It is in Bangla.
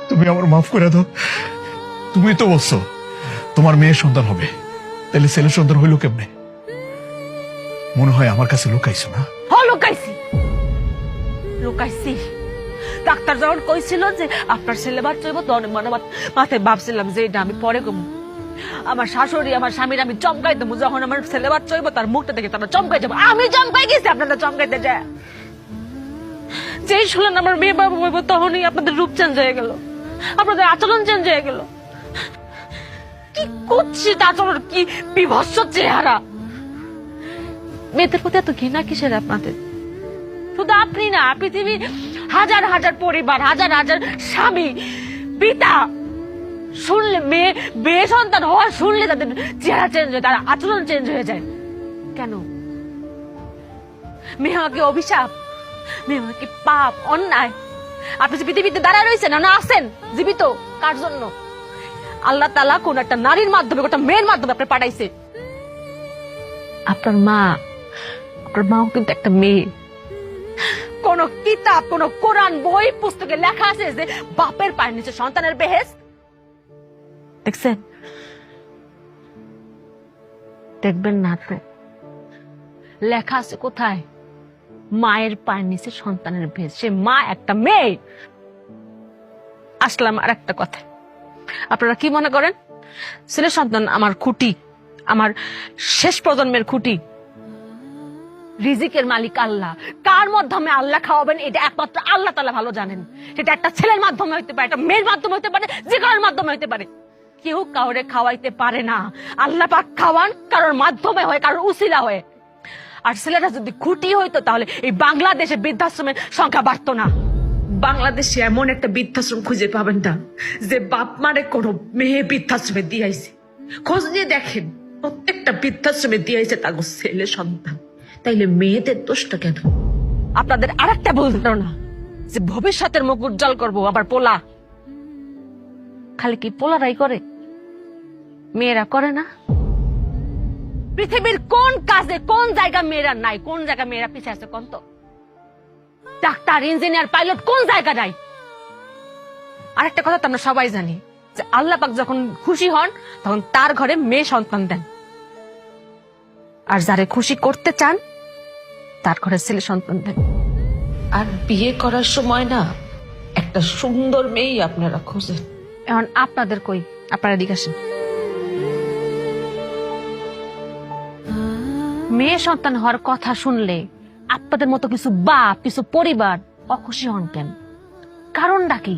তুমি আমার মাফ করে দাও। তুমি তো বলছো তোমার মেয়ের সন্তান হবে, তাহলে ছেলের সন্তান হইল কেমনে? মনে হয় আমার কাছে লুকাইছো না? লুকাইছি লুকাইছি। ডাক্তার যখন কইছিল যে আপনার ছেলে বাচ্চা হইব, তখন মনে মাথায় ভাবছিলাম যে এটা আমি পরে কম। আমার শাশুড়ি আমার স্বামীর আমি চমকাই দেবো, যখন আমার ছেলে বাচ্চা হইব তার মুখটা দেখে তারা চমকাই যাবো। আমি চমকাই গেছি, আপনারা চমকাইতে যায়। যেই শুনলেন আমার মেয়ে বাবা হইব, তখনই আপনাদের রূপ চেঞ্জ হয়ে গেল, আপনাদের আচরণ চেঞ্জ হয়ে গেল। কি কুৎসিত আচরণ, কি বিভৎস চেহারা। মেয়েদের প্রতি এত ঘৃণা কিসের আপনাদের? শুধু আপনি না, পৃথিবী হাজার হাজার পরিবার, হাজার হাজার স্বামী, পিতা শুনলে মেয়ে সন্তান হওয়া শুনলে তাদের চেহারা চেঞ্জ হয়, তার আচরণ চেঞ্জ হয়ে যায়। কেন? মেয়ে হওয়া কি অভিশাপ? মেয়ে হওয়া কি পাপ, অন্যায়? আপনি যে পৃথিবীতে দাঁড়ায় রয়েছেন না আছেন জীবিত, কার জন্য? আল্লাহ তাআলা কোন একটা নারীর মাধ্যমে, একটা মেয়ের মাধ্যমে আপনি পাঠাইছে। আপনার মাও কিন্তু একটা মেয়ে। কোন কিতাব, কোন কোরআন বই পুস্তকে লেখা আছে যে বাপের পায়ের নিচে সন্তানের বেহেশত? দেখছেন? দেখবেন না তো। লেখা আছে কোথায়? মায়ের পায়ের নিচে সন্তানের বেহেশত। সে মা একটা মেয়ে। আসলাম আর একটা কথা, আপনারা কি মনে করেন ছেলে সন্তান আমার খুঁটি, আমার শেষ প্রজন্মের খুঁটি? রিজিকের মালিক আল্লাহ। কার মাধ্যমে আল্লাহ খাওয়াবেন এটা একমাত্র আল্লাহ তাআলা ভালো জানেন। সেটা একটা ছেলের মাধ্যমে হইতে পারে, একটা মেয়ের মাধ্যমে হইতে পারে, যে কারোর মাধ্যমে হইতে পারে। কেউ কাউরে খাওয়াইতে পারে না। আল্লাহ পাক খাওয়ান কারোর মাধ্যমে হয়, কারোর উসিলা হয়ে। আর ছেলেটা যদি খুঁটি হইতো তাহলে এই বাংলাদেশে বৃদ্ধাশ্রমের সংখ্যা বাড়তো না। বাংলাদেশে এমন একটা বৃদ্ধাশ্রম খুঁজে পাবেন না যে বাপ মারে কোনো মেয়ে বৃদ্ধাশ্রমে দিয়েছে। খোঁজ নিয়ে দেখেন, প্রত্যেকটা বৃদ্ধাশ্রমে দিয়েছে তাগো ছেলে সন্তান। তাইলে মেয়েদের দোষটা কেন? আপনাদের আরেকটা ভুল ধারণা যে ভবিষ্যতের মুখ উজ্জ্বল করবো আবার পোলা। খালি কি পোলারাই করে? মেয়েরা করে না? পৃথিবীর কোন কাজে কোন জায়গা মেয়েরা নাই? কোন জায়গা মেয়েরা পিছিয়ে আছে কোন তো? ডাক্তার, ইঞ্জিনিয়ার, পাইলট কোন জায়গা নাই? আরেকটা কথা তো আমরা সবাই জানি যে আল্লাহ পাক যখন খুশি হন তখন তার ঘরে মেয়ে সন্তান দেন, আর যারে খুশি করতে চান তার ঘরে ছেলে সন্তান দেন। আর বিয়ে করার সময় না একটা সুন্দর মেয়েই আপনারা খোঁজেন। এখন আপনাদের কই? আপনারা দিকে আসেন। মেয়ে সন্তান হওয়ার কথা শুনলে আপনাদের মতো কিছু বাপ, কিছু পরিবার অখুশি হন কেন? কারণটা কি?